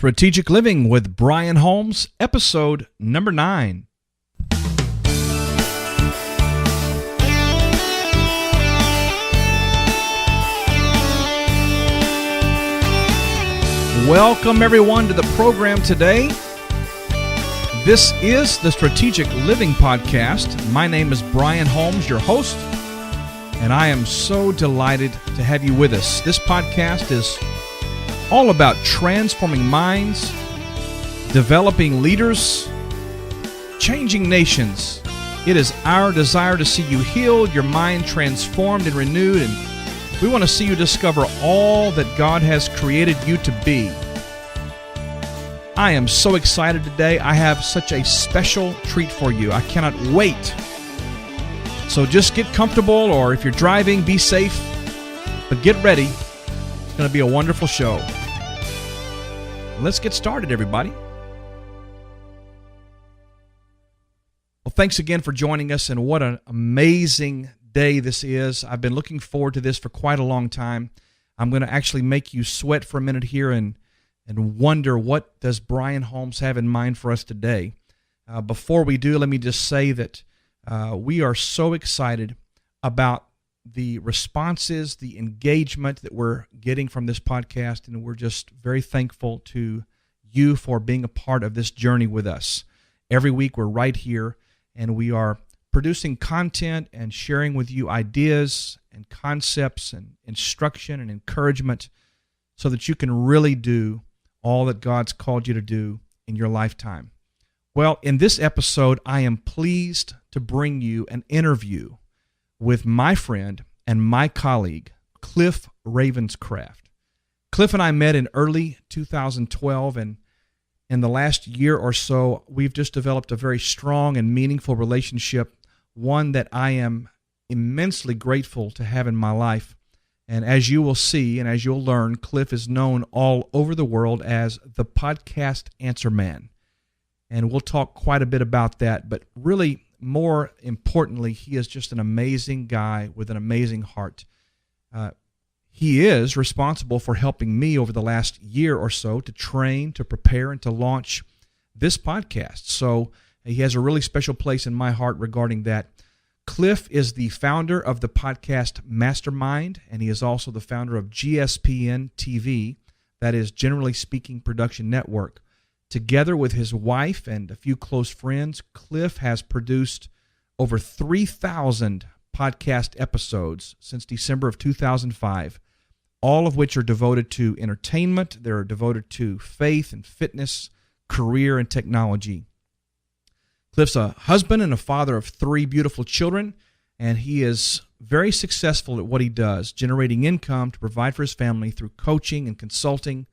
Strategic Living with Brian Holmes, episode number 9. Welcome everyone to the program today. This is the Strategic Living Podcast. My name is Brian Holmes, your host, and I am so delighted to have you with us. This podcast is all about transforming minds, developing leaders, changing nations. It is our desire to see you healed, your mind transformed and renewed, and we want to see you discover all that God has created you to be. I am so excited today. I have such a special treat for you. I cannot wait. So just get comfortable, or if you're driving, be safe, but get ready. It's going to be a wonderful show. Let's get started, everybody. Well, thanks again for joining us, and what an amazing day this is. I've been looking forward to this for quite a long time. I'm going to actually make you sweat for a minute here and wonder, what does Brian Holmes have in mind for us today? Before we do, let me just say that we are so excited about the responses, the engagement that we're getting from this podcast, and we're just very thankful to you for being a part of this journey with us. Every week we're right here, and we are producing content and sharing with you ideas and concepts and instruction and encouragement so that you can really do all that God's called you to do in your lifetime. Well, in this episode, I am pleased to bring you an interview with my friend and my colleague, Cliff Ravenscraft. Cliff and I met in early 2012, and in the last year or so, we've just developed a very strong and meaningful relationship, one that I am immensely grateful to have in my life. And as you will see, and as you'll learn, Cliff is known all over the world as the Podcast Answer Man. And we'll talk quite a bit about that, but really, more importantly, he is just an amazing guy with an amazing heart. He is responsible for helping me over the last year or so to train, to prepare, and to launch this podcast. So he has a really special place in my heart regarding that. Cliff is the founder of the Podcast Mastermind, and he is also the founder of GSPN TV, that is Generally Speaking Production Network. Together with his wife and a few close friends, Cliff has produced over 3,000 podcast episodes since December of 2005, all of which are devoted to entertainment. They're devoted to faith and fitness, career, and technology. Cliff's a husband and a father of 3 beautiful children, and he is very successful at what he does, generating income to provide for his family through coaching and consulting,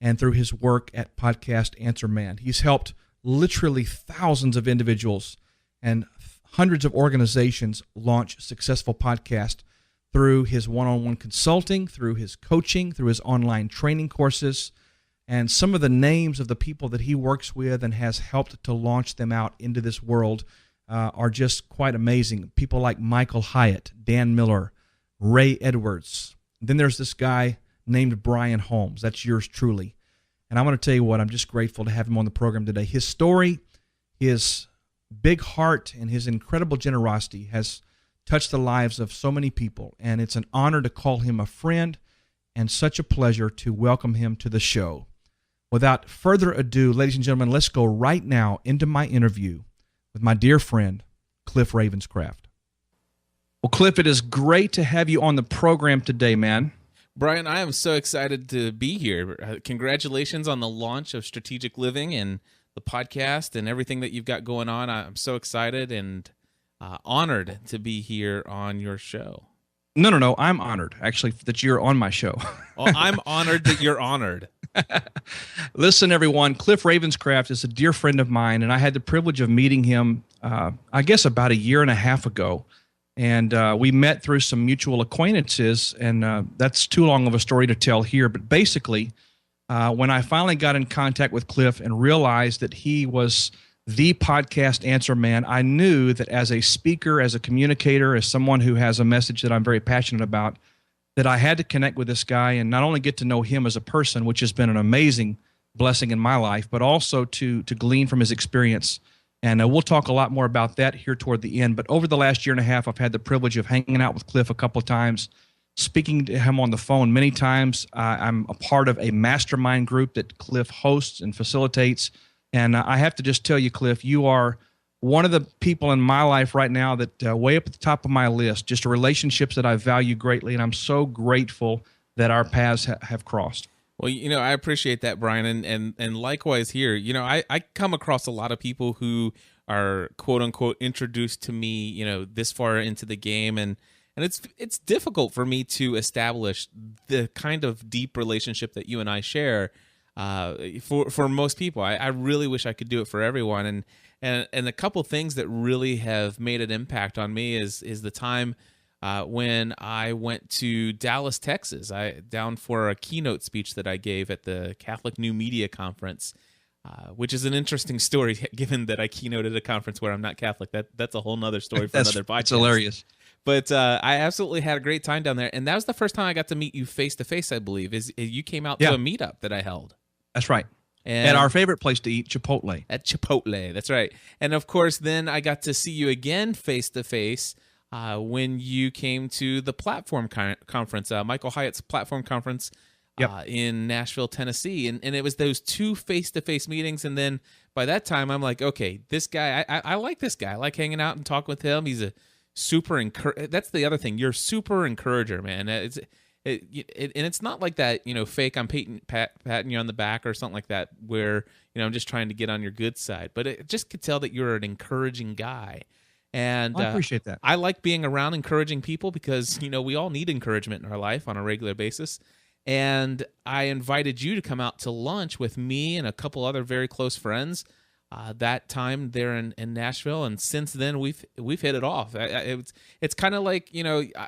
and through his work at Podcast Answer Man. He's helped literally thousands of individuals and hundreds of organizations launch successful podcasts through his one-on-one consulting, through his coaching, through his online training courses. And some of the names of the people that he works with and has helped to launch them out into this world are just quite amazing. People like Michael Hyatt, Dan Miller, Ray Edwards. Then there's this guy named Brian Holmes. That's yours truly. And I want to tell you what, I'm just grateful to have him on the program today. His story, his big heart, and his incredible generosity has touched the lives of so many people, and it's an honor to call him a friend and such a pleasure to welcome him to the show. Without further ado, ladies and gentlemen, let's go right now into my interview with my dear friend, Cliff Ravenscraft. Well, Cliff, it is great to have you on the program today, man. Brian, I am so excited to be here. Congratulations on the launch of Strategic Living and the podcast and everything that you've got going on. I'm so excited and honored to be here on your show. No. I'm honored, actually, that you're on my show. Well, I'm honored that you're honored. Listen, everyone, Cliff Ravenscraft is a dear friend of mine, and I had the privilege of meeting him, I guess, about a year and a half ago. And we met through some mutual acquaintances, and that's too long of a story to tell here. But basically, when I finally got in contact with Cliff and realized that he was the Podcast Answer Man, I knew that as a speaker, as a communicator, as someone who has a message that I'm very passionate about, that I had to connect with this guy and not only get to know him as a person, which has been an amazing blessing in my life, but also to glean from his experience. And we'll talk a lot more about that here toward the end. But over the last year and a half, I've had the privilege of hanging out with Cliff a couple of times, speaking to him on the phone many times. I'm a part of a mastermind group that Cliff hosts and facilitates. And I have to just tell you, Cliff, you are one of the people in my life right now that way up at the top of my list, just relationships that I value greatly. And I'm so grateful that our paths have crossed. Well, I appreciate that, Brian, and likewise here. I come across a lot of people who are quote unquote introduced to me, this far into the game, and it's difficult for me to establish the kind of deep relationship that you and I share. For most people, I really wish I could do it for everyone, and a couple things that really have made an impact on me is the time. When I went to Dallas, Texas, down for a keynote speech that I gave at the Catholic New Media Conference, which is an interesting story, given that I keynoted a conference where I'm not Catholic. That's a whole nother story for another podcast. It's hilarious. But I absolutely had a great time down there, and that was the first time I got to meet you face to face. I believe is you came out to a meetup that I held. That's right. And at our favorite place to eat, Chipotle. At Chipotle, that's right. And of course, then I got to see you again face to face. When you came to the platform conference, Michael Hyatt's platform conference in Nashville, Tennessee. And it was those two face-to-face meetings. And then by that time, I'm like, okay, this guy, I like this guy. I like hanging out and talking with him. He's a super that's the other thing. You're super encourager, man. And it's not like that, fake I'm patting you on the back or something like that where, I'm just trying to get on your good side. But it just could tell that you're an encouraging guy. And I appreciate that. I like being around encouraging people because, we all need encouragement in our life on a regular basis. And I invited you to come out to lunch with me and a couple other very close friends that time there in Nashville. And since then, we've hit it off. It's kind of like,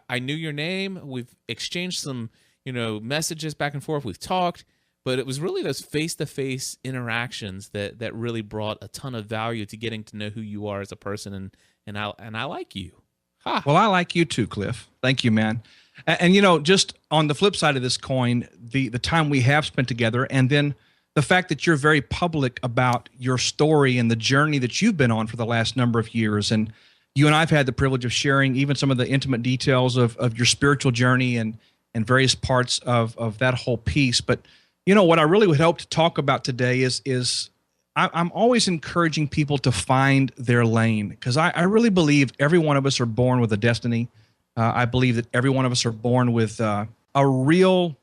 I knew your name. We've exchanged some, messages back and forth. We've talked. But it was really those face-to-face interactions that really brought a ton of value to getting to know who you are as a person. And I like you. Ha. Well, I like you too, Cliff. Thank you, man. And just on the flip side of this coin, the time we have spent together, and then the fact that you're very public about your story and the journey that you've been on for the last number of years. And you and I have had the privilege of sharing even some of the intimate details of your spiritual journey and various parts of that whole piece. But what I really would hope to talk about today is I'm always encouraging people to find their lane, because I really believe every one of us are born with a destiny. I believe that every one of us are born with a real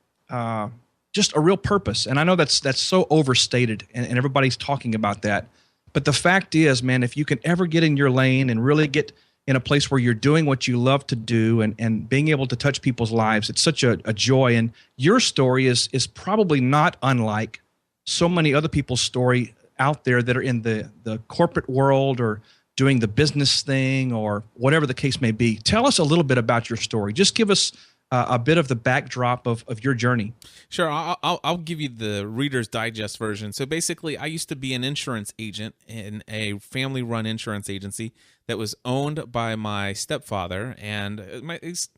purpose. And I know that's so overstated, and everybody's talking about that. But the fact is, man, if you can ever get in your lane and really get in a place where you're doing what you love to do and being able to touch people's lives, it's such a joy. And your story is probably not unlike so many other people's story out there that are in the corporate world or doing the business thing or whatever the case may be. Tell us a little bit about your story. Just give us a bit of the backdrop of your journey. Sure. I'll give you the Reader's Digest version. So basically, I used to be an insurance agent in a family-run insurance agency that was owned by my stepfather. And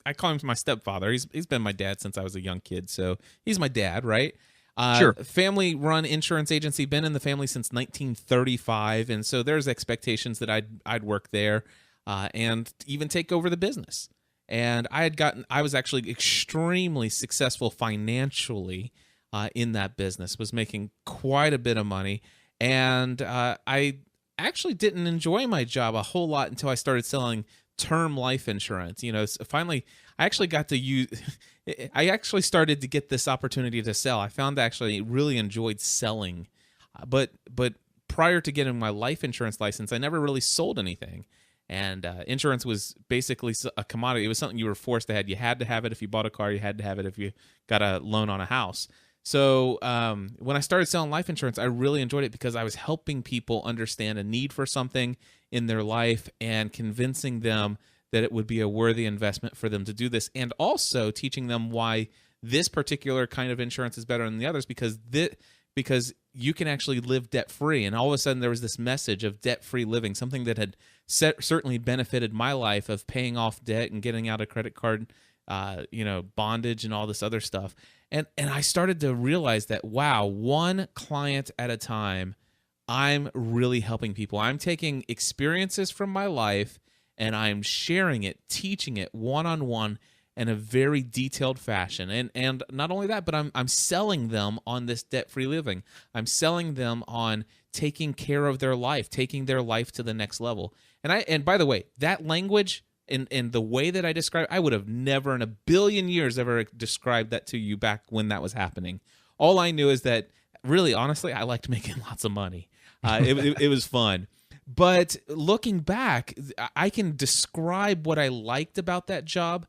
I call him my stepfather. He's been my dad since I was a young kid. So he's my dad, right? Sure. Family-run insurance agency, been in the family since 1935. And so there's expectations that I'd work there and even take over the business. And I was actually extremely successful financially in that business, was making quite a bit of money. And I actually didn't enjoy my job a whole lot until I started selling term life insurance. So finally, I actually started to get this opportunity to sell. I found I actually really enjoyed selling. But prior to getting my life insurance license, I never really sold anything. And insurance was basically a commodity. It was something you were forced to have. You had to have it if you bought a car. You had to have it if you got a loan on a house. So when I started selling life insurance, I really enjoyed it because I was helping people understand a need for something in their life and convincing them that it would be a worthy investment for them to do this, and also teaching them why this particular kind of insurance is better than the others because you can actually live debt-free. And all of a sudden there was this message of debt-free living, something that had certainly benefited my life of paying off debt and getting out of credit card, bondage and all this other stuff. And I started to realize that, wow, one client at a time, I'm really helping people. I'm taking experiences from my life and I'm sharing it, teaching it one-on-one in a very detailed fashion. And not only that, but I'm selling them on this debt-free living. I'm selling them on taking care of their life, taking their life to the next level. And by the way, that language and the way that I describe, I would have never in a billion years ever described that to you back when that was happening. All I knew is that, really, honestly, I liked making lots of money. It was fun. But looking back, I can describe what I liked about that job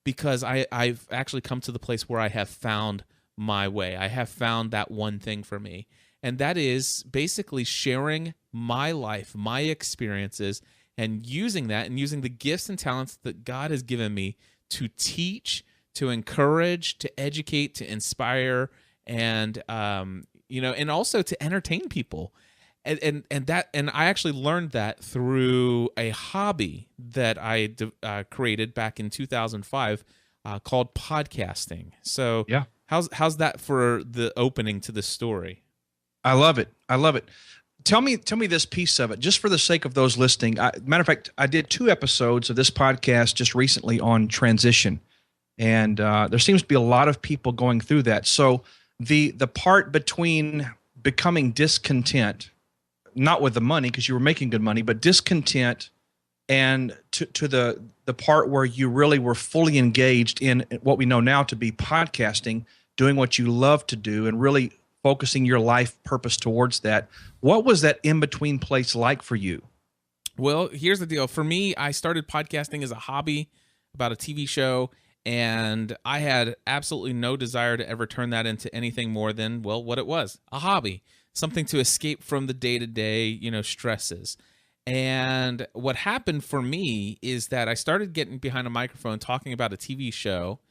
because I've actually come to the place where I have found my way. I have found that one thing for me. And that is basically sharing my life, my experiences, and using that and using the gifts and talents that God has given me to teach, to encourage, to educate, to inspire, and and also to entertain people. And I actually learned that through a hobby that I created back in 2005 called podcasting. So Yeah. how's that for the opening to the story? I love it. I love it. Tell me this piece of it, just for the sake of those listening. Matter of fact, I did 2 episodes of this podcast just recently on transition, and there seems to be a lot of people going through that. So the part between becoming discontent, not with the money because you were making good money, but discontent, and to the part where you really were fully engaged in what we know now to be podcasting, doing what you love to do, and really focusing your life purpose towards that. What was that in-between place like for you? Well, here's the deal. For me, I started podcasting as a hobby about a TV show, and I had absolutely no desire to ever turn that into anything more than, well, what it was, a hobby, something to escape from the day-to-day, stresses. And what happened for me is that I started getting behind a microphone talking about a TV show,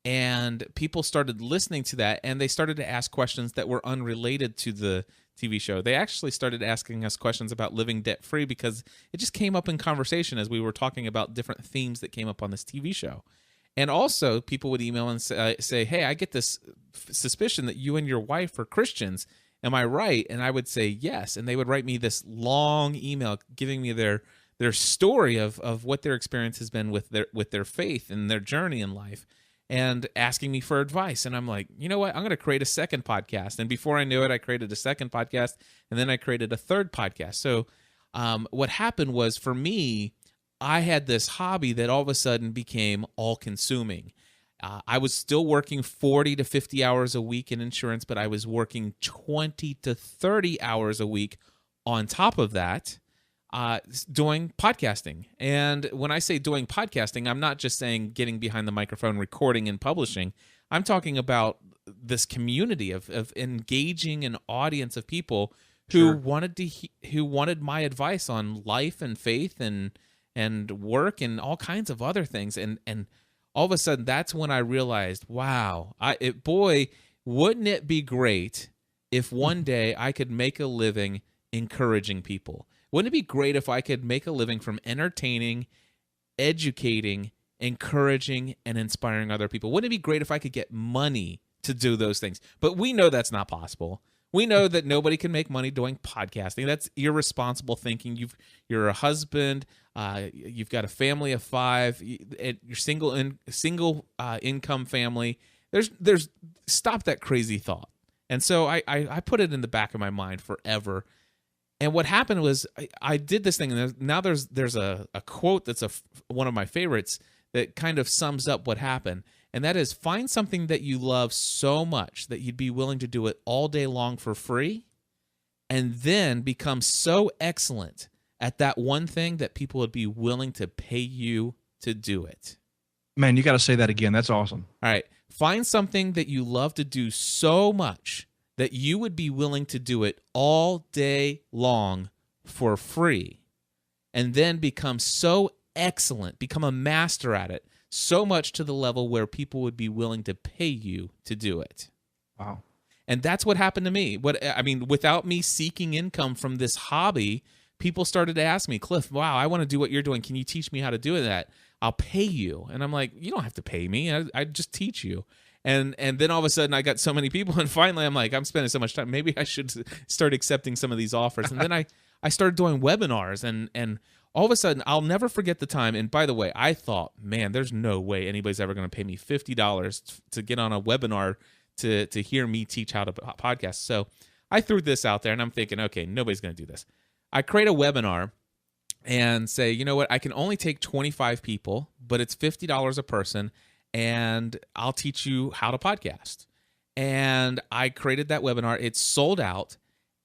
and people started listening to that, and they started to ask questions that were unrelated to the TV show. They actually started asking us questions about living debt-free because it just came up in conversation as we were talking about different themes that came up on this TV show. And also, people would email and say, hey, I get this suspicion that you and your wife are Christians. Am I right? And I would say yes. And they would write me this long email giving me their story of what their experience has been with their faith and their journey in life, and asking me for advice. And I'm like, you know what? I'm going to create a second podcast. And before I knew it, I created a second podcast, and then I created a third podcast. So what happened was, for me, I had this hobby that all of a sudden became all-consuming. I was still working 40 to 50 hours a week in insurance, but I was working 20 to 30 hours a week on top of that, doing podcasting. And when I say doing podcasting, I'm not just saying getting behind the microphone, recording and publishing. I'm talking about this community of engaging an audience of people who wanted my advice on life and faith and work and all kinds of other things. And all of a sudden, that's when I realized, wow, wouldn't it be great if one day I could make a living encouraging people? Wouldn't it be great if I could make a living from entertaining, educating, encouraging, and inspiring other people? Wouldn't it be great if I could get money to do those things? But we know that's not possible. We know that nobody can make money doing podcasting. That's irresponsible thinking. You're a husband. You've got a family of 5. You're single income family. There's stop that crazy thought. And so I put it in the back of my mind forever. And what happened was I did this thing, and now there's a quote that's one of my favorites that kind of sums up what happened, and that is, find something that you love so much that you'd be willing to do it all day long for free, and then become so excellent at that one thing that people would be willing to pay you to do it. Man, you got to say that again. That's awesome. All right. Find something that you love to do so much that you would be willing to do it all day long for free, and then become so excellent, become a master at it, so much to the level where people would be willing to pay you to do it. Wow. And that's what happened to me. Without me seeking income from this hobby, people started to ask me, Cliff, wow, I want to do what you're doing. Can you teach me how to do that? I'll pay you. And I'm like, you don't have to pay me. I just teach you. And then all of a sudden I got so many people, and finally I'm like, I'm spending so much time. Maybe I should start accepting some of these offers. And then I started doing webinars, and all of a sudden I'll never forget the time. And by the way, I thought, man, there's no way anybody's ever going to pay me $50 to get on a webinar to hear me teach how to podcast. So I threw this out there, and I'm thinking, okay, nobody's going to do this. I create a webinar and say, you know what, I can only take 25 people, but it's $50 a person, and I'll teach you how to podcast. And I created that webinar. It sold out,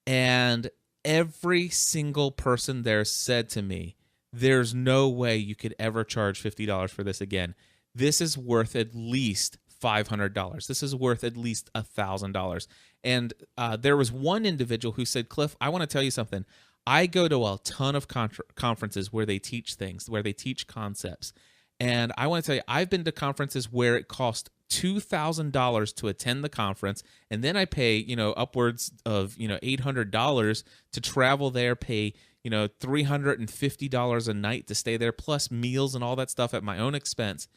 and every single person there said to me, there's no way you could ever charge $50 for this again. This is worth at least $500. This is worth at least $1,000. And there was one individual who said, Cliff, I want to tell you something. I go to a ton of conferences where they teach things, where they teach concepts. And I want to tell you, I've been to conferences where it cost $2,000 to attend the conference, and then I pay, upwards of, $800 to travel there, pay, $350 a night to stay there, plus meals and all that stuff at my own expense.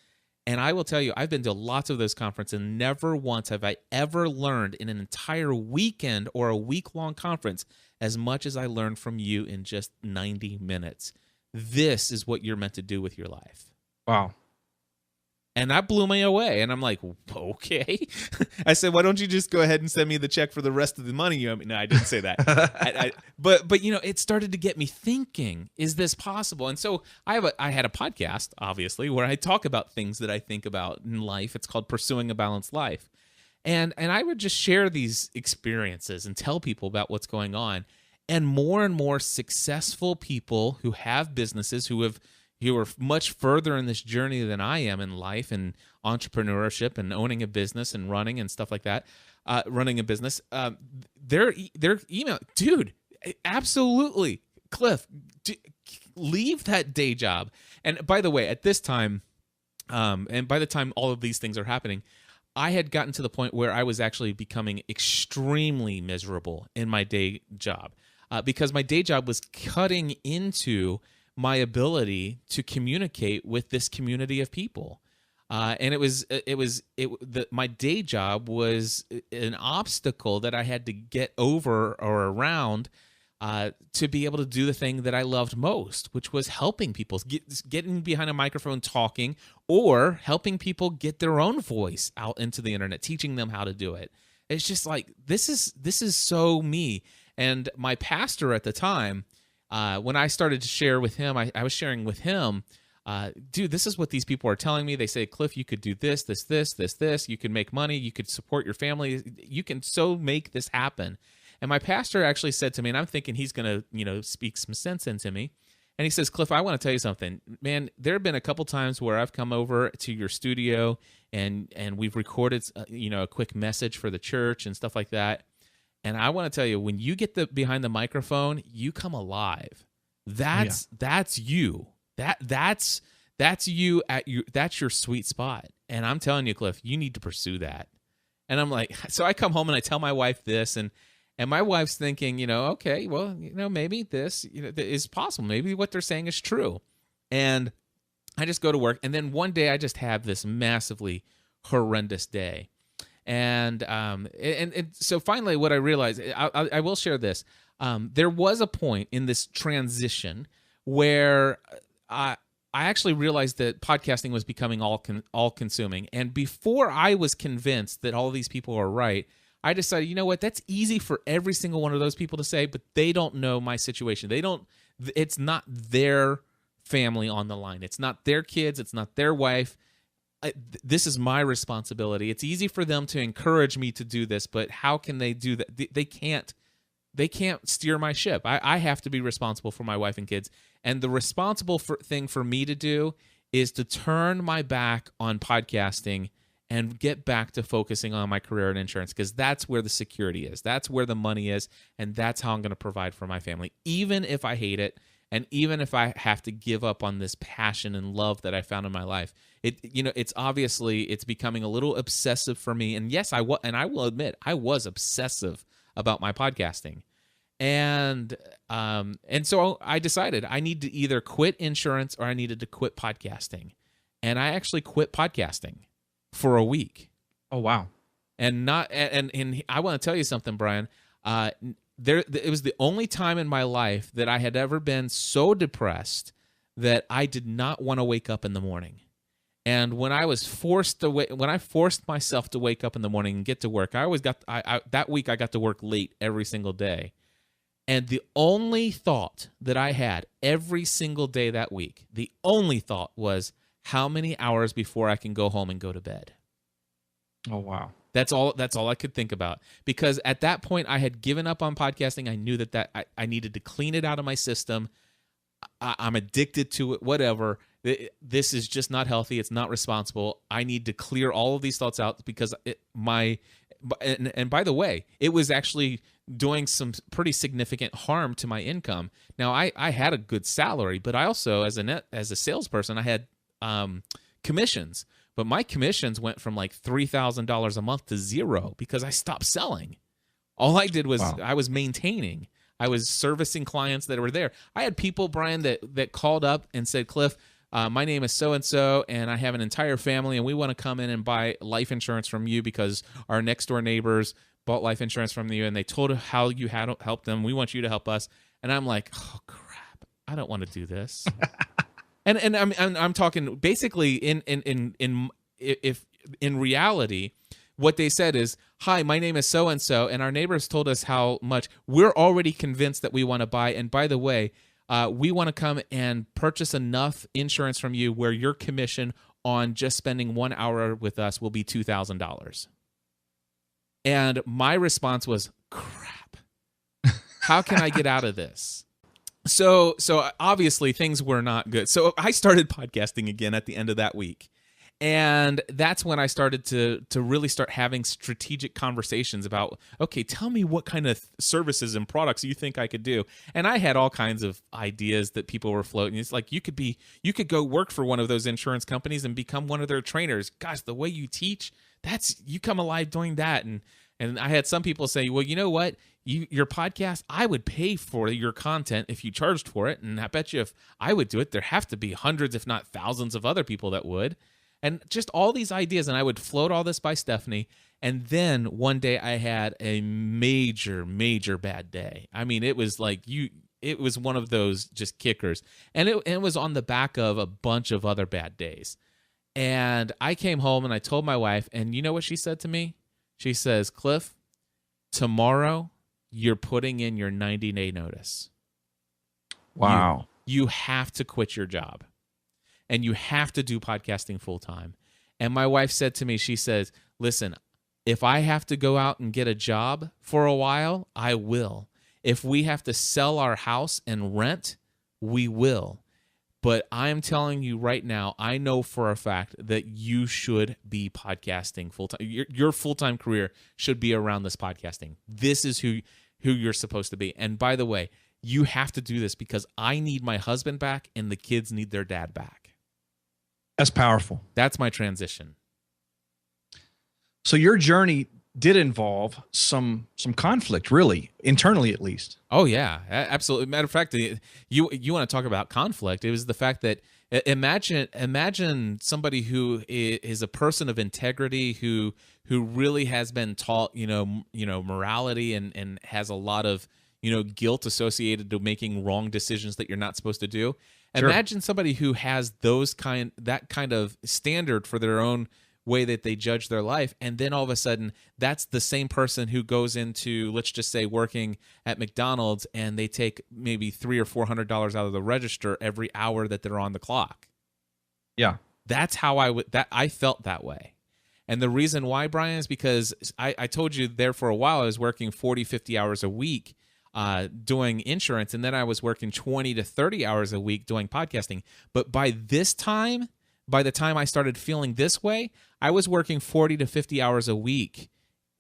And I will tell you, I've been to lots of those conferences, and never once have I ever learned in an entire weekend or a week-long conference as much as I learned from you in just 90 minutes. This is what you're meant to do with your life. Wow. And that blew me away. And I'm like, okay. I said, why don't you just go ahead and send me the check for the rest of the money you owe me? No, I didn't say that. But it started to get me thinking, is this possible? And so I had a podcast, obviously, where I talk about things that I think about in life. It's called Pursuing a Balanced Life. And I would just share these experiences and tell people about what's going on. And more successful people who have businesses, who are much further in this journey than I am in life and entrepreneurship and owning a business and running and stuff like that, running a business, their email, dude, absolutely, Cliff, leave that day job. And by the way, at this time, and by the time all of these things are happening, I had gotten to the point where I was actually becoming extremely miserable in my day job, because my day job was cutting into my ability to communicate with this community of people. And my day job was an obstacle that I had to get over or around to be able to do the thing that I loved most, which was helping people, getting behind a microphone talking, or helping people get their own voice out into the internet, teaching them how to do it. It's just like, this is so me. And my pastor at the time, when I started to share with him, I was sharing with him, dude, this is what these people are telling me. They say, Cliff, you could do this. You can make money. You could support your family. You can so make this happen. And my pastor actually said to me, and I'm thinking he's going to, speak some sense into me. And he says, Cliff, I want to tell you something, man. There have been a couple times where I've come over to your studio and we've recorded, a quick message for the church and stuff like that. And I want to tell you, when you get behind the microphone, you come alive. That's you. That's you that's your sweet spot. And I'm telling you, Cliff, you need to pursue that. And I'm like, so I come home and I tell my wife this, and my wife's thinking, okay, well, maybe this, is possible. Maybe what they're saying is true. And I just go to work, and then one day I just have this massively horrendous day. And so finally what I realized, I will share this. There was a point in this transition where I actually realized that podcasting was becoming all-consuming. And before I was convinced that all of these people are right, I decided, you know what, that's easy for every single one of those people to say, but they don't know my situation. It's not their family on the line. It's not their kids. It's not their wife. This is my responsibility. It's easy for them to encourage me to do this, but how can they do that? They can't steer my ship. I have to be responsible for my wife and kids. And the responsible thing for me to do is to turn my back on podcasting and get back to focusing on my career in insurance, because that's where the security is. That's where the money is, and that's how I'm going to provide for my family, even if I hate it, and even if I have to give up on this passion and love that I found in my life. It's obviously, it's becoming a little obsessive for me. And yes, I will admit, I was obsessive about my podcasting. And so I decided I need to either quit insurance or I needed to quit podcasting. And I actually quit podcasting for a week. Oh, wow. And not and I want to tell you something, Brian. It was the only time in my life that I had ever been so depressed that I did not want to wake up in the morning. And when I forced myself to wake up in the morning and get to work, that week I got to work late every single day. And the only thought that I had every single day that week, the only thought was, how many hours before I can go home and go to bed? Oh, wow. That's all I could think about, because at that point I had given up on podcasting. I knew that I needed to clean it out of my system. I'm addicted to it, whatever. This is just not healthy. It's not responsible. I need to clear all of these thoughts out, because and by the way, it was actually doing some pretty significant harm to my income. Now, I had a good salary, but I also, as a salesperson, I had commissions. But my commissions went from like $3,000 a month to zero because I stopped selling. All I did was I was maintaining. I was servicing clients that were there. I had people, Brian, that called up and said, Cliff, my name is so-and-so, and I have an entire family, and we want to come in and buy life insurance from you because our next-door neighbors bought life insurance from you, and they told how you had helped them. We want you to help us. And I'm like, oh, crap, I don't want to do this. And I'm talking basically if in reality, what they said is, hi, my name is so-and-so, and our neighbors told us how much. We're already convinced that we want to buy. And by the way, we want to come and purchase enough insurance from you where your commission on just spending 1 hour with us will be $2,000. And my response was, crap. How can I get out of this? So obviously things were not good. So I started podcasting again at the end of that week. And that's when I started to really start having strategic conversations about, okay, tell me what kind of services and products you think I could do. And I had all kinds of ideas that people were floating. It's like, you could go work for one of those insurance companies and become one of their trainers. Gosh, the way you teach, you come alive doing that. And I had some people say, well, you know what? Your podcast, I would pay for your content if you charged for it. And I bet you if I would do it, there have to be hundreds, if not thousands of other people that would. And just all these ideas. And I would float all this by Stephanie. And then one day I had a major, major bad day. I mean, it was like it was one of those just kickers. And it was on the back of a bunch of other bad days. And I came home and I told my wife, and you know what she said to me? She says, Cliff, tomorrow you're putting in your 90-day notice. Wow. You have to quit your job, and you have to do podcasting full time. And my wife said to me, she says, listen, if I have to go out and get a job for a while, I will. If we have to sell our house and rent, we will. But I'm telling you right now, I know for a fact that you should be podcasting full-time. Your full-time career should be around this podcasting. This is who you're supposed to be. And by the way, you have to do this because I need my husband back and the kids need their dad back. That's powerful. That's my transition. So your journey did involve some conflict, really, internally at least. Oh yeah, absolutely. Matter of fact, you want to talk about conflict? It was the fact that imagine somebody who is a person of integrity, who really has been taught morality and has a lot of guilt associated to making wrong decisions that you're not supposed to do. Sure. Imagine somebody who has that kind of standard for their own way that they judge their life, and then all of a sudden that's the same person who goes into, let's just say, working at McDonald's, and they take maybe $300 or $400 out of the register every hour that they're on the clock. Yeah, that's how I felt that way. And the reason why, Brian, is because I told you there for a while I was working 40, 50 hours a week doing insurance, and then I was working 20 to 30 hours a week doing podcasting. But by the time I started feeling this way, I was working 40 to 50 hours a week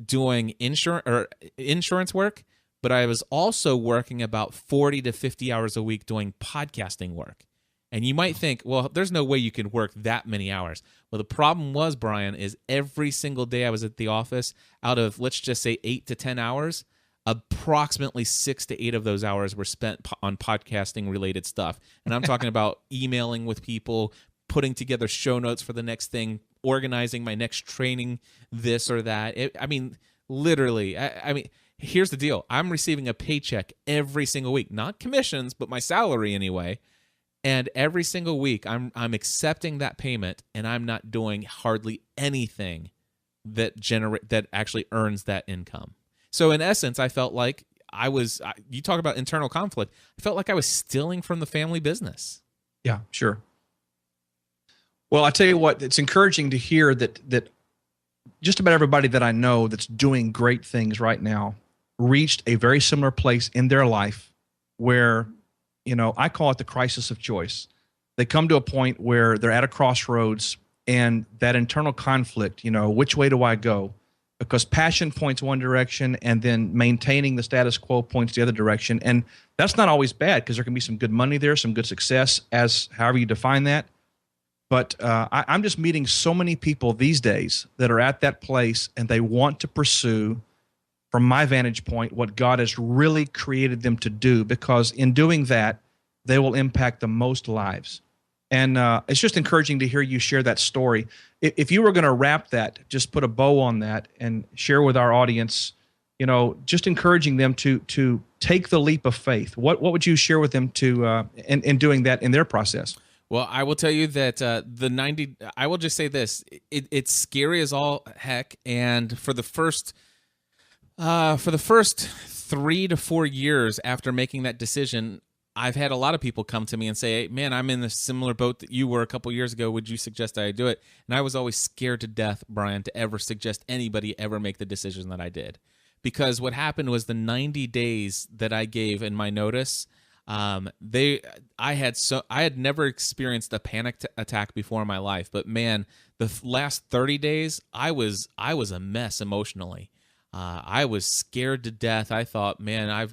doing insurance work, but I was also working about 40 to 50 hours a week doing podcasting work. And you might think, well, there's no way you can work that many hours. Well, the problem was, Brian, is every single day I was at the office, out of, let's just say, 8 to 10 hours, approximately 6 to 8 of those hours were spent on podcasting related stuff. And I'm talking about emailing with people, putting together show notes for the next thing, organizing my next training, this or that. Literally, here's the deal. I'm receiving a paycheck every single week, not commissions, but my salary anyway. And every single week I'm accepting that payment, and I'm not doing hardly anything that actually earns that income. So in essence, I felt like you talk about internal conflict. I felt like I was stealing from the family business. Yeah, sure. Well, I tell you what, it's encouraging to hear that just about everybody that I know that's doing great things right now reached a very similar place in their life where, I call it the crisis of choice. They come to a point where they're at a crossroads, and that internal conflict, which way do I go? Because passion points one direction, and then maintaining the status quo points the other direction. And that's not always bad, because there can be some good money there, some good success, as however you define that. But I'm just meeting so many people these days that are at that place, and they want to pursue, from my vantage point, what God has really created them to do, because in doing that, they will impact the most lives. And it's just encouraging to hear you share that story. If you were going to wrap that, just put a bow on that and share with our audience, just encouraging them to take the leap of faith. What would you share with them in doing that in their process? Well, I will tell you that I will just say this. It's scary as all heck. And for the first 3 to 4 years after making that decision, I've had a lot of people come to me and say, hey, man, I'm in a similar boat that you were a couple years ago. Would you suggest I do it? And I was always scared to death, Brian, to ever suggest anybody ever make the decision that I did. Because what happened was the 90 days that I gave in my notice, I had never experienced a panic attack before in my life, but man, the last 30 days, I was a mess emotionally. I was scared to death. I thought, man, I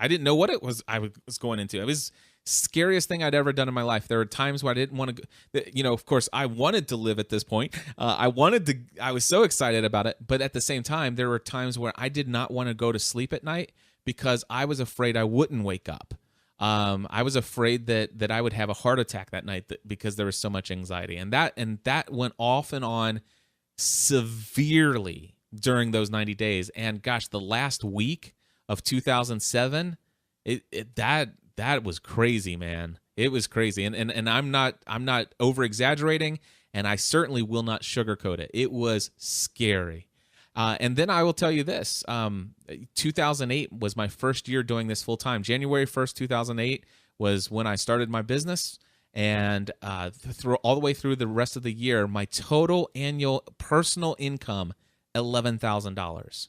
didn't know what it was I was going into. It was scariest thing I'd ever done in my life. There were times where I didn't want to, of course I wanted to live at this point. I was so excited about it. But at the same time, there were times where I did not want to go to sleep at night because I was afraid I wouldn't wake up. I was afraid that I would have a heart attack that night because there was so much anxiety. And that went off and on severely during those 90 days. And gosh, the last week of 2007, that was crazy, man. It was crazy. And I'm not over exaggerating, and I certainly will not sugarcoat it. It was scary. And then I will tell you this, 2008 was my first year doing this full time. January 1st, 2008 was when I started my business. And all the way through the rest of the year, my total annual personal income, $11,000.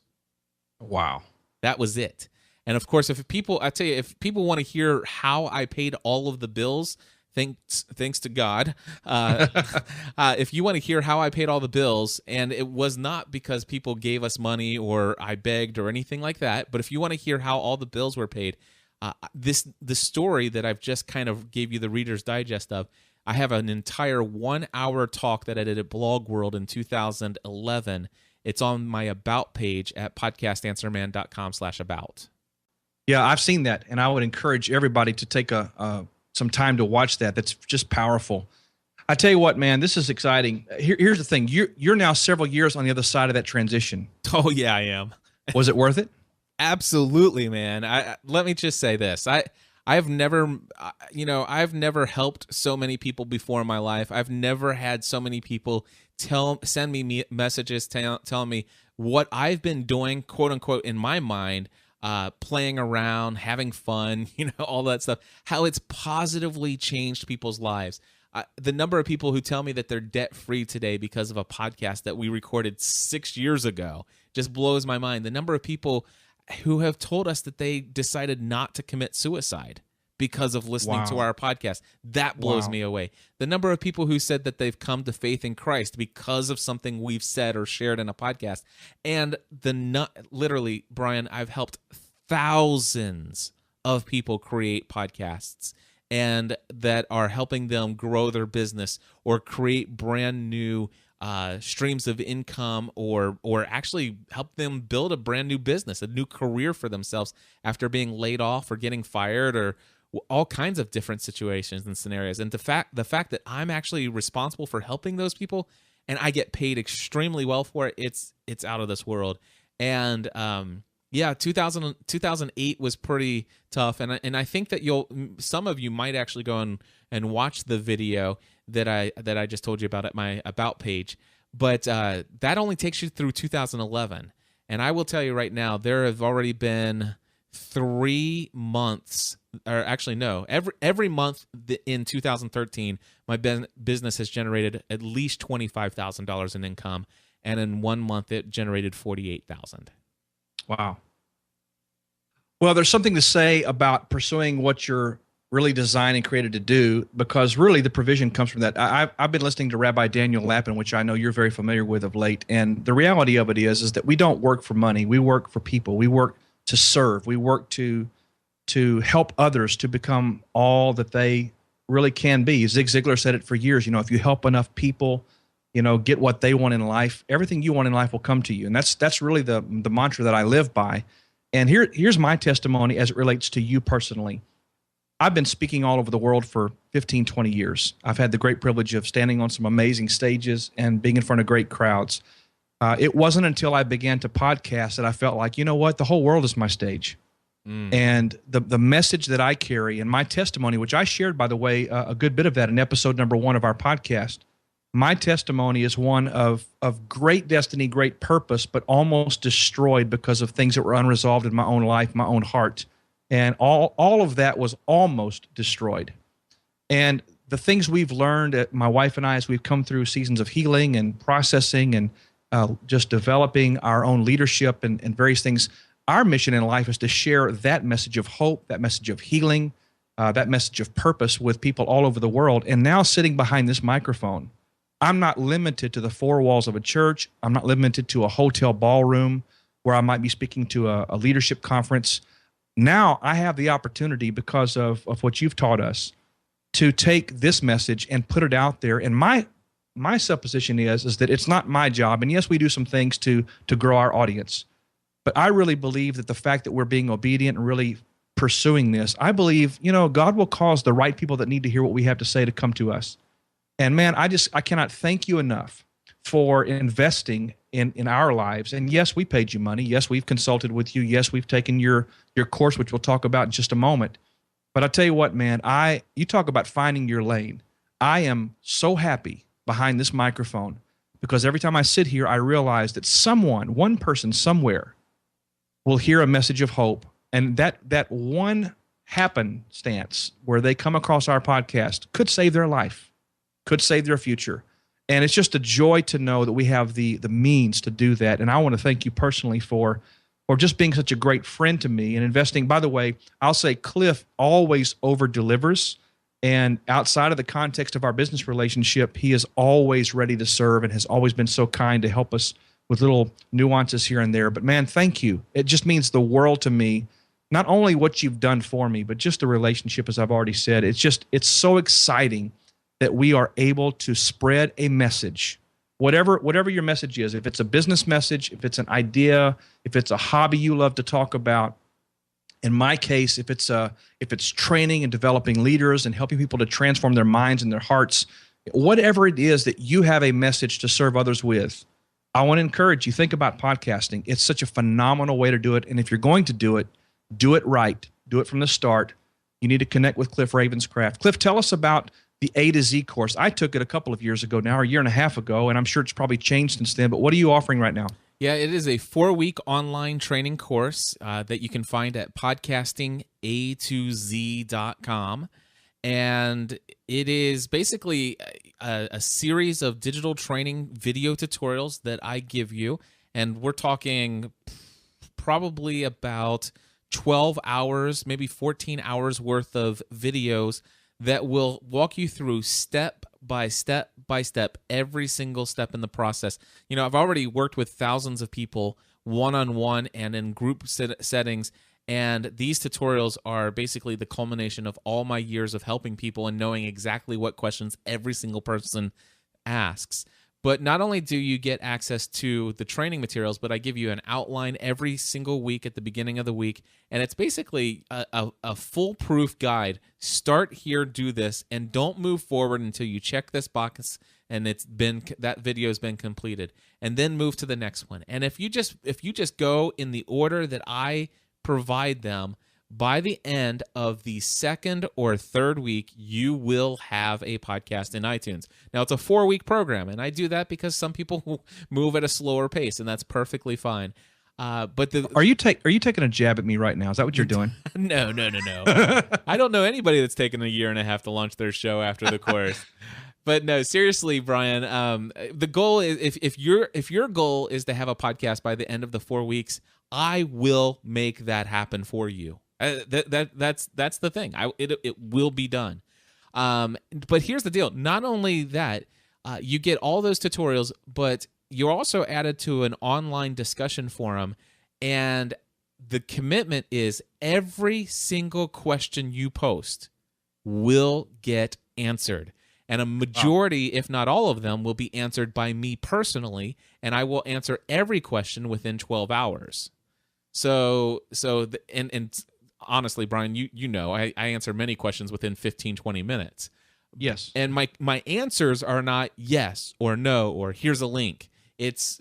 Wow. That was it. And of course, if people want to hear how I paid all of the bills, thanks to God, if you want to hear how I paid all the bills, and it was not because people gave us money or I begged or anything like that, but if you want to hear how all the bills were paid, the story that I've just kind of gave you the Reader's Digest of, I have an entire 1-hour talk that I did at Blog World in 2011. It's on my About page at podcastanswerman.com/about. Yeah, I've seen that, and I would encourage everybody to take some time to watch that. That's just powerful. I tell you what, man, this is exciting. Here's the thing. You're now several years on the other side of that transition. Oh, yeah, I am. Was it worth it? Absolutely, man. Let me just say this. I've never helped so many people before in my life. I've never had so many people send me messages telling me what I've been doing, quote unquote, in my mind, playing around, having fun, all that stuff, how it's positively changed people's lives. The number of people who tell me that they're debt-free today because of a podcast that we recorded 6 years ago just blows my mind. The number of people who have told us that they decided not to commit suicide because of listening to our podcast, that blows me away. The number of people who said that they've come to faith in Christ because of something we've said or shared in a podcast. And literally, Brian, I've helped thousands of people create podcasts and that are helping them grow their business or create brand new streams of income or actually help them build a brand new business, a new career for themselves after being laid off or getting fired all kinds of different situations and scenarios. And the fact that I'm actually responsible for helping those people, and I get paid extremely well for it, it's out of this world. And yeah, 2008 was pretty tough, and I think that some of you might actually go and watch the video that I just told you about at my About page, but that only takes you through 2011. And I will tell you right now, there have already been 3 months, or actually no, every month in 2013, my business has generated at least $25,000 in income, and in 1 month it generated $48,000. Wow. Well, there's something to say about pursuing what you're really designed and created to do, because really the provision comes from that. I've been listening to Rabbi Daniel Lapin, which I know you're very familiar with of late, and the reality of it is that we don't work for money. We work for people. We work to serve. We work to help others to become all that they really can be. Zig Ziglar said it for years. If you help enough people, get what they want in life, everything you want in life will come to you. And that's really the mantra that I live by. And here's my testimony as it relates to you personally. I've been speaking all over the world for 15, 20 years. I've had the great privilege of standing on some amazing stages and being in front of great crowds. It wasn't until I began to podcast that I felt like, you know what, the whole world is my stage. And the message that I carry and my testimony, which I shared, by the way, a good bit of that in episode number 1 of our podcast, my testimony is one of great destiny, great purpose, but almost destroyed because of things that were unresolved in my own life, my own heart. And all of that was almost destroyed. And the things we've learned, my wife and I, as we've come through seasons of healing and processing and just developing our own leadership and various things, our mission in life is to share that message of hope, that message of healing, that message of purpose with people all over the world. And now sitting behind this microphone, I'm not limited to the 4 walls of a church. I'm not limited to a hotel ballroom where I might be speaking to a leadership conference. Now I have the opportunity, because of what you've taught us, to take this message and put it out there. And my supposition is that it's not my job. And yes, we do some things to grow our audience. But I really believe that the fact that we're being obedient and really pursuing this, I believe, God will cause the right people that need to hear what we have to say to come to us. And man, I cannot thank you enough for investing in our lives. And yes, we paid you money. Yes, we've consulted with you. Yes, we've taken your course, which we'll talk about in just a moment. But I tell you what, man, you talk about finding your lane. I am so happy behind this microphone, because every time I sit here, I realize that one person somewhere will hear a message of hope. And that one happenstance where they come across our podcast could save their life, could save their future. And it's just a joy to know that we have the means to do that. And I want to thank you personally for just being such a great friend to me and investing. By the way, I'll say Cliff always over-delivers. And outside of the context of our business relationship, he is always ready to serve and has always been so kind to help us with little nuances here and there. But man, thank you. It just means the world to me, not only what you've done for me, but just the relationship, as I've already said. It's so exciting that we are able to spread a message, whatever your message is. If it's a business message, if it's an idea, if it's a hobby you love to talk about. In my case, if it's training and developing leaders and helping people to transform their minds and their hearts, whatever it is that you have a message to serve others with, I want to encourage you, think about podcasting. It's such a phenomenal way to do it. And if you're going to do it right. Do it from the start. You need to connect with Cliff Ravenscraft. Cliff, tell us about the A to Z course. I took it a couple of years ago now, or a year and a half ago, and I'm sure it's probably changed since then. But what are you offering right now? Yeah, it is a 4-week online training course that you can find at podcastinga2z.com. And it is basically a series of digital training video tutorials that I give you. And we're talking probably about 12 hours, maybe 14 hours worth of videos that will walk you through step by step every single step in the process. I've already worked with thousands of people one-on-one and in group settings, and these tutorials are basically the culmination of all my years of helping people and knowing exactly what questions every single person asks. But not only do you get access to the training materials, but I give you an outline every single week at the beginning of the week. And it's basically a foolproof guide. Start here, do this, and don't move forward until you check this box and that video has been completed. And then move to the next one. And if you just go in the order that I provide them, by the end of the second or third week, you will have a podcast in iTunes. Now, it's a 4-week program, and I do that because some people move at a slower pace, and that's perfectly fine. But are you taking a jab at me right now? Is that what you're doing? No. I don't know anybody that's taken a year and a half to launch their show after the course. But no, seriously, Brian, the goal is if your goal is to have a podcast by the end of the 4 weeks, I will make that happen for you. That's the thing. It will be done. But here's the deal. Not only that, you get all those tutorials, but you're also added to an online discussion forum, and the commitment is every single question you post will get answered. And a majority, if not all of them, will be answered by me personally, and I will answer every question within 12 hours. And honestly, Brian, you know, I answer many questions within 15, 20 minutes. Yes. And my answers are not yes or no or here's a link.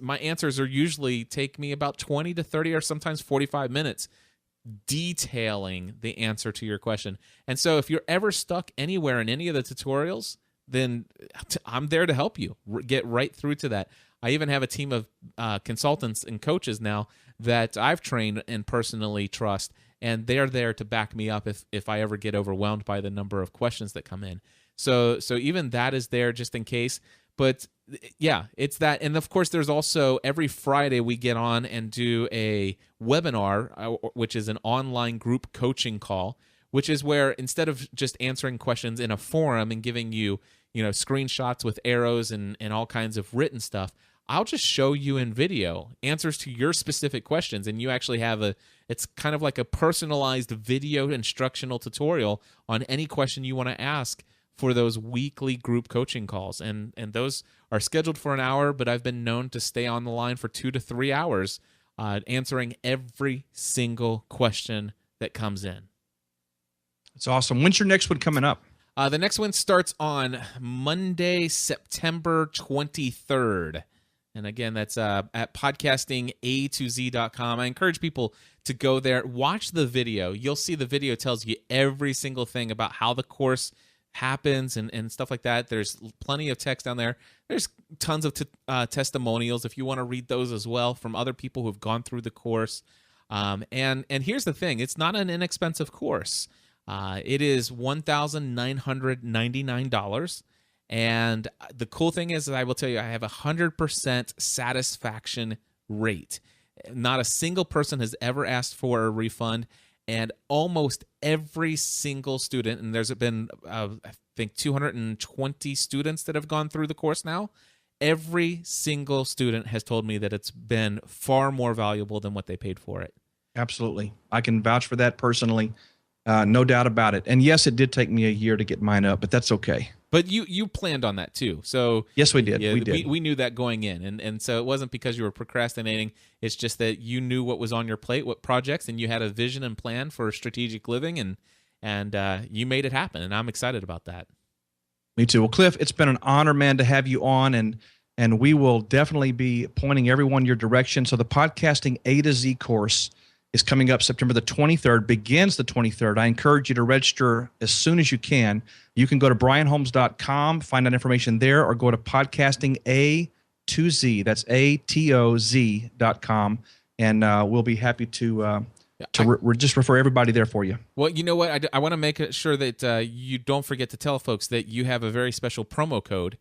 My answers are usually take me about 20 to 30 or sometimes 45 minutes detailing the answer to your question. And so if you're ever stuck anywhere in any of the tutorials, then I'm there to help you get right through to that. I even have a team of consultants and coaches now that I've trained and personally trust, and they're there to back me up if I ever get overwhelmed by the number of questions that come in. So even that is there just in case. But yeah, it's that. And of course, there's also every Friday we get on and do a webinar, which is an online group coaching call, which is where instead of just answering questions in a forum and giving you, screenshots with arrows and all kinds of written stuff, I'll just show you in video answers to your specific questions. And you actually have it's kind of like a personalized video instructional tutorial on any question you want to ask for those weekly group coaching calls. And those are scheduled for an hour, but I've been known to stay on the line for 2 to 3 hours answering every single question that comes in. That's awesome. When's your next one coming up? The next one starts on Monday, September 23rd. And again, that's at podcastinga2z.com. I encourage people to go there, watch the video. You'll see the video tells you every single thing about how the course happens and stuff like that. There's plenty of text down there. There's tons of testimonials if you want to read those as well from other people who've gone through the course. And here's the thing. It's not an inexpensive course. It is $1,999. And the cool thing is that I will tell you, I have 100% satisfaction rate. Not a single person has ever asked for a refund. And almost every single student, and there's been, I think, 220 students that have gone through the course now, every single student has told me that it's been far more valuable than what they paid for it. Absolutely. I can vouch for that personally. No doubt about it. And yes, it did take me a year to get mine up, but that's okay. But you planned on that too. So yes, we did. Yeah, we did. We knew that going in. And so it wasn't because you were procrastinating. It's just that you knew what was on your plate, what projects, and you had a vision and plan for strategic living, and you made it happen. And I'm excited about that. Me too. Well, Cliff, it's been an honor, man, to have you on, and we will definitely be pointing everyone your direction. So the Podcasting A to Z course is coming up September the 23rd, begins the 23rd. I encourage you to register as soon as you can. You can go to brianholmes.com, find out information there, or go to podcastinga2z, that's ATOZ.com, and we'll be happy to just refer everybody there for you. Well, you know what? I want to make sure that you don't forget to tell folks that you have a very special promo code.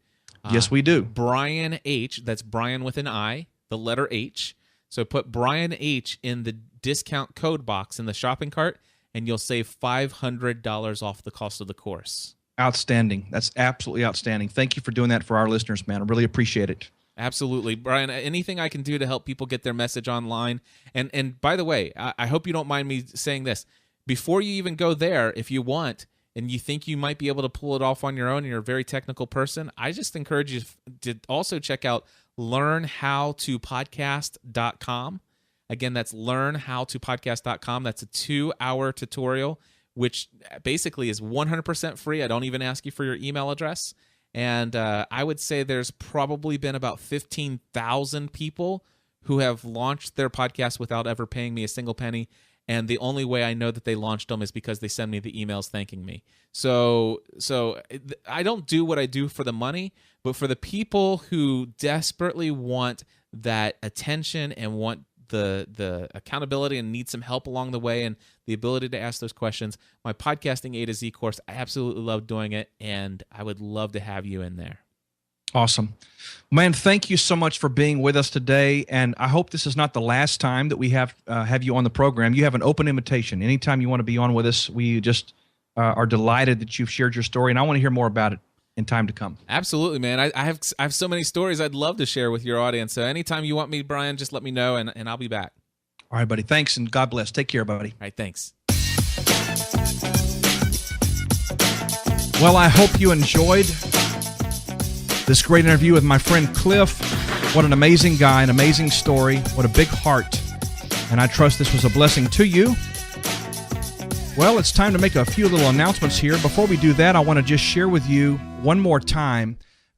Yes, we do. Brian H, that's Brian with an I, the letter H. So put Brian H in the discount code box in the shopping cart, and you'll save $500 off the cost of the course. Outstanding. That's absolutely outstanding. Thank you for doing that for our listeners, man. I really appreciate it. Absolutely. Brian, anything I can do to help people get their message online. And by the way, I hope you don't mind me saying this. Before you even go there, if you want, and you think you might be able to pull it off on your own and you're a very technical person, I just encourage you to also check out learnhowtopodcast.com. Again, that's learnhowtopodcast.com. That's a 2-hour tutorial, which basically is 100% free. I don't even ask you for your email address. And I would say there's probably been about 15,000 people who have launched their podcast without ever paying me a single penny. And the only way I know that they launched them is because they send me the emails thanking me. So I don't do what I do for the money, but for the people who desperately want that attention and want the accountability and need some help along the way and the ability to ask those questions, my podcasting A to Z course, I absolutely love doing it, and I would love to have you in there. Awesome. Man, thank you so much for being with us today, and I hope this is not the last time that we have you on the program. You have an open invitation. Anytime you want to be on with us, we just are delighted that you've shared your story, and I want to hear more about it in time to come. Absolutely, man. I have so many stories I'd love to share with your audience. So anytime you want me, Brian, just let me know, and I'll be back. All right, buddy. Thanks, and God bless. Take care, buddy. All right, thanks. Well, I hope you enjoyed this great interview with my friend Cliff. What an amazing guy, an amazing story. What a big heart. And I trust this was a blessing to you. Well, it's time to make a few little announcements here. Before we do that, I want to just share with you one more time.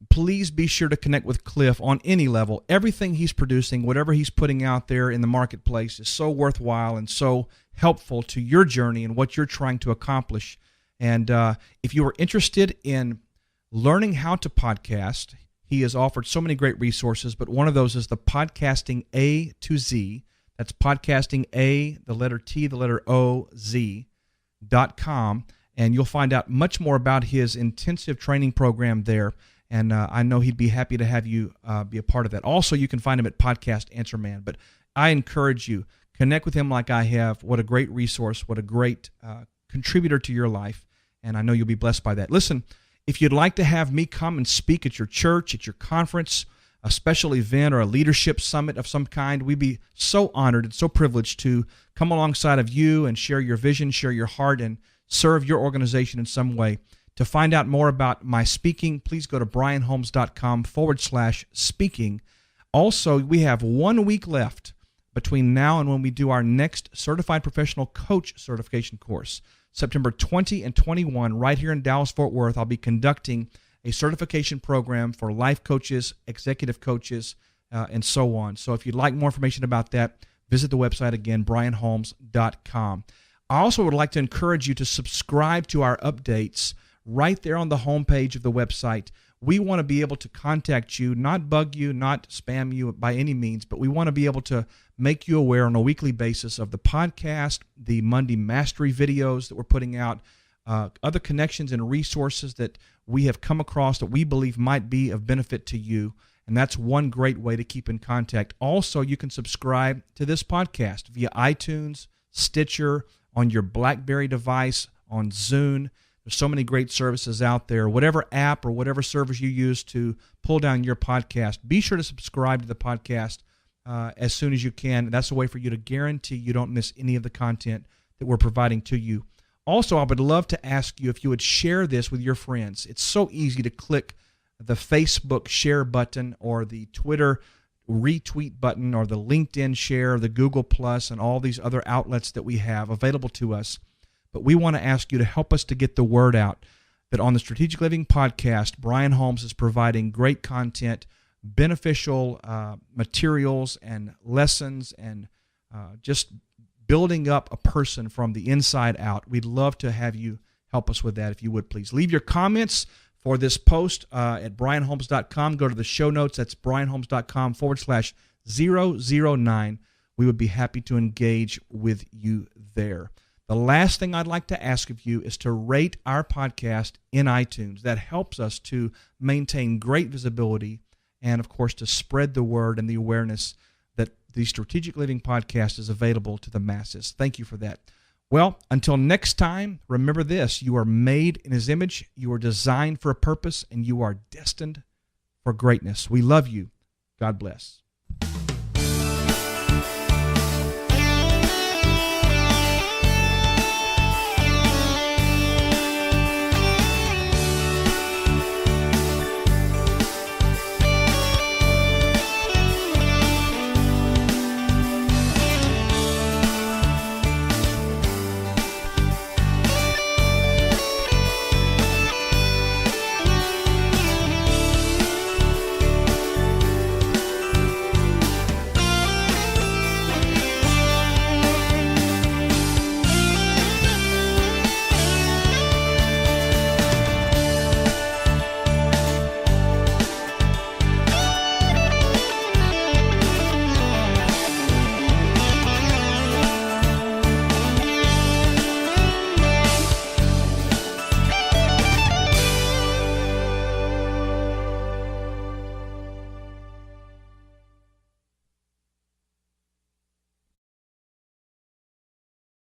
Please be sure to connect with Cliff on any level. Everything he's producing, whatever he's putting out there in the marketplace is so worthwhile and so helpful to your journey and what you're trying to accomplish. And if you are interested in learning how to podcast, he has offered so many great resources, but one of those is the Podcasting A to Z. That's Podcasting A, the letter T, the letter O, Z.com, and you'll find out much more about his intensive training program there, and I know he'd be happy to have you be a part of that. Also, you can find him at Podcast Answer Man, but I encourage you, connect with him like I have. What a great resource, what a great contributor to your life, and I know you'll be blessed by that. Listen, if you'd like to have me come and speak at your church, at your conference, a special event, or a leadership summit of some kind, we'd be so honored and so privileged to come alongside of you and share your vision, share your heart, and serve your organization in some way. To find out more about my speaking, please go to brianholmes.com/speaking. Also, we have 1 week left between now and when we do our next Certified Professional Coach certification course. September 20 and 21, right here in Dallas-Fort Worth, I'll be conducting a certification program for life coaches, executive coaches, and so on. So if you'd like more information about that, visit the website again, brianholmes.com. I also would like to encourage you to subscribe to our updates right there on the homepage of the website. We want to be able to contact you, not bug you, not spam you by any means, but we want to be able to make you aware on a weekly basis of the podcast, the Monday Mastery videos that we're putting out, other connections and resources that we have come across that we believe might be of benefit to you. And that's one great way to keep in contact. Also, you can subscribe to this podcast via iTunes, Stitcher, on your BlackBerry device, on Zune. There's so many great services out there. Whatever app or whatever service you use to pull down your podcast, be sure to subscribe to the podcast as soon as you can. That's a way for you to guarantee you don't miss any of the content that we're providing to you. Also, I would love to ask you if you would share this with your friends. It's so easy to click the Facebook share button or the Twitter retweet button or the LinkedIn share, the Google Plus, and all these other outlets that we have available to us. But we want to ask you to help us to get the word out that on the Strategic Living Podcast, Brian Holmes is providing great content, beneficial materials and lessons, and just building up a person from the inside out. We'd love to have you help us with that if you would, please. Leave your comments for this post at brianholmes.com. Go to the show notes. That's brianholmes.com/009. We would be happy to engage with you there. The last thing I'd like to ask of you is to rate our podcast in iTunes. That helps us to maintain great visibility and, of course, to spread the word and the awareness that the Strategic Living Podcast is available to the masses. Thank you for that. Well, until next time, remember this: you are made in His image, you are designed for a purpose, and you are destined for greatness. We love you. God bless.